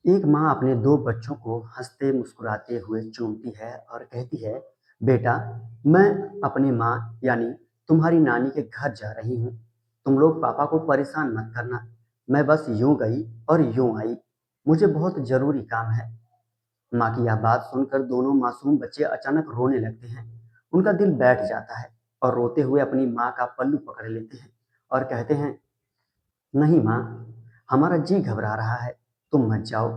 एक माँ अपने दो बच्चों को हंसते मुस्कुराते हुए चूमती है और कहती है, बेटा, मैं अपनी माँ यानी तुम्हारी नानी के घर जा रही हूँ। तुम लोग पापा को परेशान मत करना। मैं बस यूं गई और यूं आई। मुझे बहुत जरूरी काम है। माँ की यह बात सुनकर दोनों मासूम बच्चे अचानक रोने लगते हैं। उनका दिल बैठ जाता है और रोते हुए अपनी माँ का पल्लू पकड़ लेते हैं और कहते हैं, नहीं माँ, हमारा जी घबरा रहा है, तुम मत जाओ।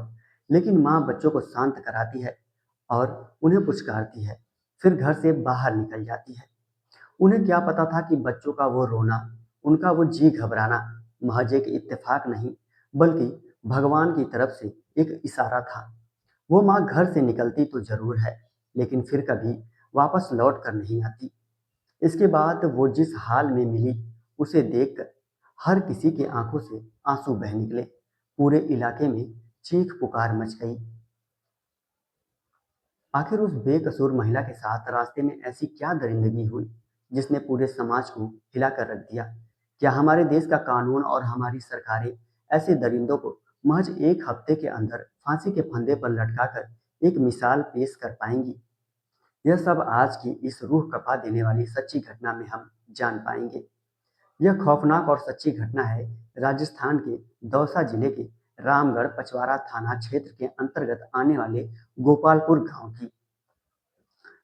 लेकिन माँ बच्चों को शांत कराती है और उन्हें पुचकारती है, फिर घर से बाहर निकल जाती है। उन्हें क्या पता था कि बच्चों का वो रोना, उनका वो जी घबराना महज एक इत्तेफाक नहीं, बल्कि भगवान की तरफ से एक इशारा था। वो माँ घर से निकलती तो जरूर है, लेकिन फिर कभी वापस लौट कर नहीं आती। इसके बाद वो जिस हाल में मिली, उसे देखकर हर किसी की आंखों से आंसू बह निकले। पूरे इलाके में चीख पुकार मच गई। आखिर उस बेकसूर महिला के साथ रास्ते में ऐसी क्या दरिंदगी हुई जिसने पूरे समाज को हिलाकर रख दिया? क्या हमारे देश का कानून और हमारी सरकारें ऐसे दरिंदों को महज एक हफ्ते के अंदर फांसी के फंदे पर लटकाकर एक मिसाल पेश कर पाएंगी? यह सब आज की इस रूह कपा देने वाली सच्ची घटना में हम जान पाएंगे। यह खौफनाक और सच्ची घटना है राजस्थान के दौसा जिले के रामगढ़ पचवारा थाना क्षेत्र के अंतर्गत आने वाले गोपालपुर गांव की।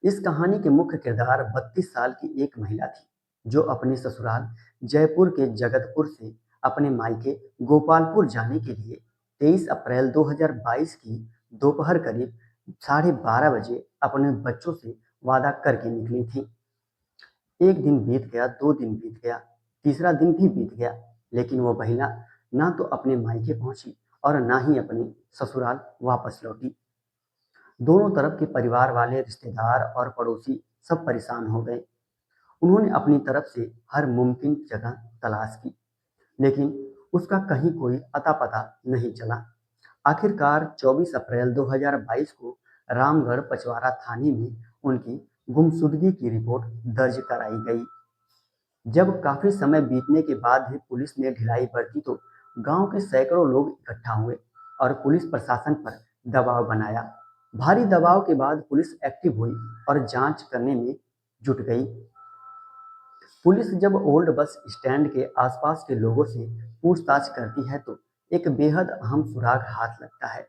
इस कहानी के मुख्य किरदार 32 साल की एक महिला थी, जो अपने ससुराल जयपुर के जगतपुर से अपने मायके गोपालपुर जाने के लिए 23 अप्रैल 2022 की दोपहर करीब 12:30 बजे अपने बच्चों से वादा करके निकली थी। एक दिन बीत गया, 2 दिन बीत गया, तीसरा दिन भी बीत गया, लेकिन वो महिला ना तो अपने मायके पहुंची और ना ही अपने ससुराल वापस लौटी। दोनों तरफ के परिवार वाले, रिश्तेदार और पड़ोसी सब परेशान हो गए। उन्होंने अपनी तरफ से हर मुमकिन जगह तलाश की, लेकिन उसका कहीं कोई अता पता नहीं चला। आखिरकार 24 अप्रैल 2022 को रामगढ़ पचवारा थाने में उनकी गुमशुदगी की रिपोर्ट दर्ज कराई गई। जब काफी समय बीतने के बाद भी पुलिस ने ढिलाई बरती तो गांव के सैकड़ों लोग इकट्ठा हुए और पुलिस प्रशासन पर दबाव बनाया। भारी दबाव के बाद पुलिस एक्टिव हुई और जांच करने में जुट गई। पुलिस जब ओल्ड बस स्टैंड के आसपास के लोगों से पूछताछ करती है तो एक बेहद अहम सुराग हाथ लगता है।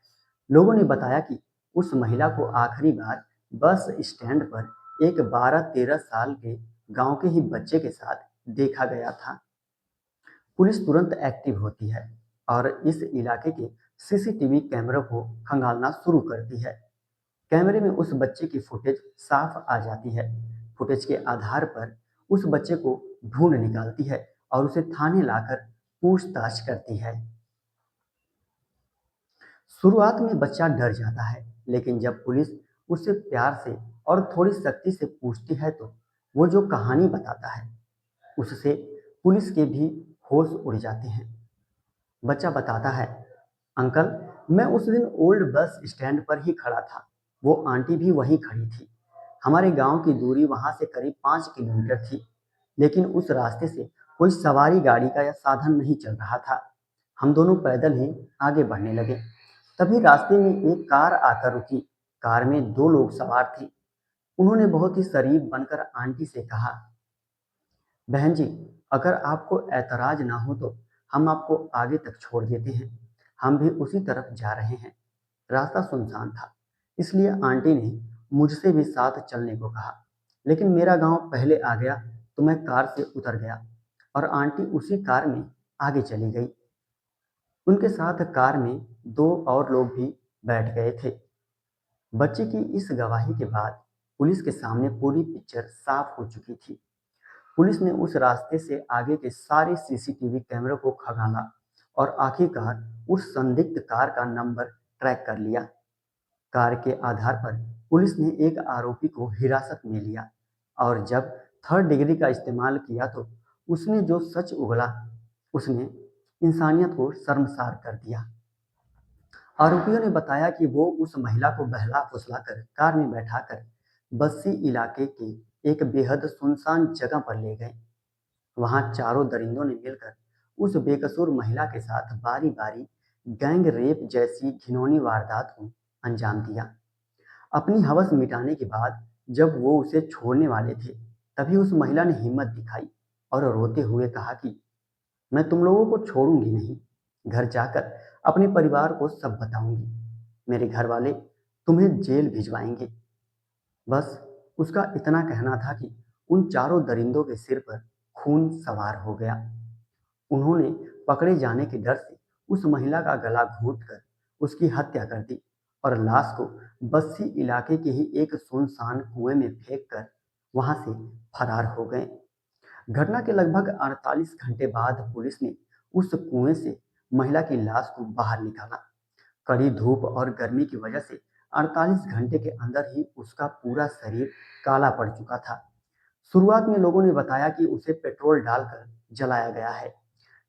लोगों ने बताया कि उस महिला को आखिरी बार बस स्टैंड पर एक 12-13 साल के गांव के ही बच्चे के साथ देखा गया था। पुलिस तुरंत एक्टिव होती है और इस इलाके के सीसीटीवी कैमरों को खंगालना शुरू करती है। कैमरे में उस बच्चे की फुटेज साफ आ जाती है। फुटेज के आधार पर उस बच्चे को ढूंढ निकालती है और उसे थाने लाकर पूछताछ करती है। शुरुआत में बच्चा डर जाता है, लेकिन जब पुलिस उससे प्यार से और थोड़ी सख्ती से पूछती है तो वो जो कहानी बताता है, उससे पुलिस के भी होश उड़ जाते हैं। बच्चा बताता है, अंकल, मैं उस दिन ओल्ड बस स्टैंड पर ही खड़ा था। वो आंटी भी वहीं खड़ी थी। हमारे गांव की दूरी वहां से करीब 5 किलोमीटर थी, लेकिन उस रास्ते से कोई सवारी गाड़ी का या साधन नहीं चल रहा था। हम दोनों पैदल ही आगे बढ़ने लगे। तभी रास्ते में एक कार आकर रुकी। कार में दो लोग सवार थे। उन्होंने बहुत ही शरीफ बनकर आंटी से कहा, बहन जी, अगर आपको ऐतराज ना हो तो हम आपको आगे तक छोड़ देते हैं। हम भी उसी तरफ जा रहे हैं। रास्ता सुनसान था, इसलिए आंटी ने मुझसे भी साथ चलने को कहा। लेकिन मेरा गांव पहले आ गया तो मैं कार से उतर गया और आंटी उसी कार में आगे चली गई। उनके साथ कार में दो और लोग भी बैठ गए थे। बच्चे की इस गवाही के बाद पुलिस के सामने पूरी पिक्चर साफ हो चुकी थी। पुलिस ने उस रास्ते से आगे के सारे सीसीटीवी कैमरों को खंगाला और आखिरकार उस संदिग्ध कार का नंबर ट्रैक कर लिया। कार के आधार पर पुलिस ने एक आरोपी को हिरासत में लिया और जब थर्ड डिग्री का इस्तेमाल किया तो उसने जो सच उगला, उसने इंसानियत को शर्मसार कर दिया। आरोपियों ने बताया कि वो उस महिला को बहला फुसलाकर कार में बैठाकर बस्सी इलाके के एक बेहद सुनसान जगह पर ले गए। वहां चारों दरिंदों ने मिलकर उस बेकसूर महिला के साथ बारी बारी गैंग रेप जैसी घिनौनी वारदात को अंजाम दिया। अपनी हवस मिटाने के बाद जब वो उसे छोड़ने वाले थे, तभी उस महिला ने हिम्मत दिखाई और रोते हुए कहा कि मैं तुम लोगों को छोड़ूंगी नहीं। घर जाकर अपने परिवार को सब बताऊंगी। मेरे घर वाले तुम्हें जेल भिजवाएंगे। बस उसका इतना कहना था कि उन चारों दरिंदों के सिर पर खून सवार हो गया। उन्होंने पकड़े जाने के डर से उस महिला का गला घोंटकर उसकी हत्या कर दी और लाश को बस्सी इलाके के ही एक सुनसान कुएं में फेंककर वहां से फरार हो गए। घटना के लगभग 48 घंटे बाद पुलिस ने उस कुएं से महिला की लाश को बाहर निकाला। कड़ी धूप और गर्मी की वजह से 48 घंटे के अंदर ही उसका पूरा शरीर काला पड़ चुका था। शुरुआत में लोगों ने बताया कि उसे पेट्रोल डालकर जलाया गया है,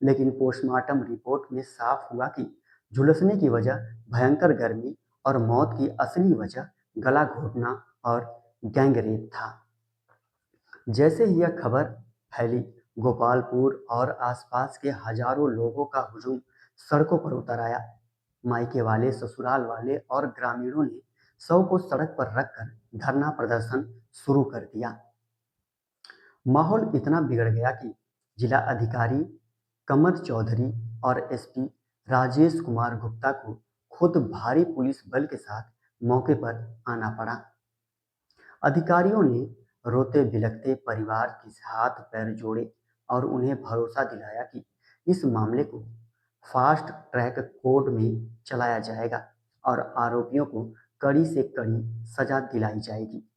लेकिन पोस्टमार्टम रिपोर्ट में साफ हुआ कि झुलसने की वजह भयंकर गर्मी और मौत की असली वजह गला घोटना और गैंगरेप था। जैसे ही यह खबर फैली, गोपालपुर और आसपास के हजारों लोगों का हुजूम सड़कों पर उतर आया। मायके वाले, ससुराल वाले और ग्रामीणों ने शव को सड़क पर रखकर धरना प्रदर्शन शुरू कर दिया। माहौल इतना बिगड़ गया कि जिला अधिकारी कमर चौधरी और एसपी राजेश कुमार गुप्ता को खुद भारी पुलिस बल के साथ मौके पर आना पड़ा। अधिकारियों ने रोते बिलखते परिवार के हाथ पैर जोड़े और उन्हें भरोसा दिलाया कि इस मामले को फास्ट ट्रैक कोर्ट में चलाया जाएगा और आरोपियों को कड़ी से कड़ी सजा दिलाई जाएगी।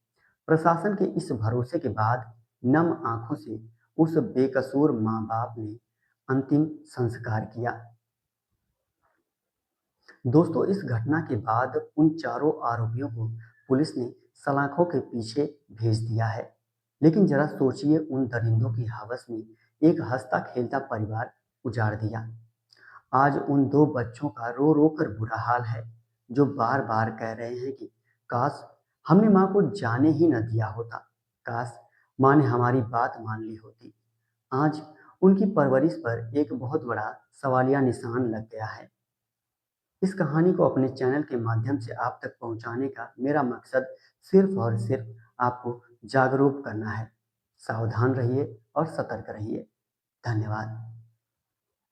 प्रशासन के इस भरोसे के बाद नम आंखों से उस बेकसूर माँ बाप ने अंतिम संस्कार किया। दोस्तों, इस घटना के बाद उन चारों आरोपियों को पुलिस ने सलाखों के पीछे भेज दिया है। लेकिन जरा सोचिए, उन दरिंदों की हवस ने एक हंसता खेलता परिवार उजाड़ दिया। आज उन दो बच्चों का रो रो कर बुरा हाल है, जो बार बार कह रहे हैं कि काश हमने माँ को जाने ही न दिया होता, काश माँ ने हमारी बात मान ली होती। आज उनकी परवरिश पर एक बहुत बड़ा सवालिया निशान लग गया है। इस कहानी को अपने चैनल के माध्यम से आप तक पहुंचाने का मेरा मकसद सिर्फ और सिर्फ आपको जागरूक करना है। सावधान रहिए और सतर्क रहिए। धन्यवाद।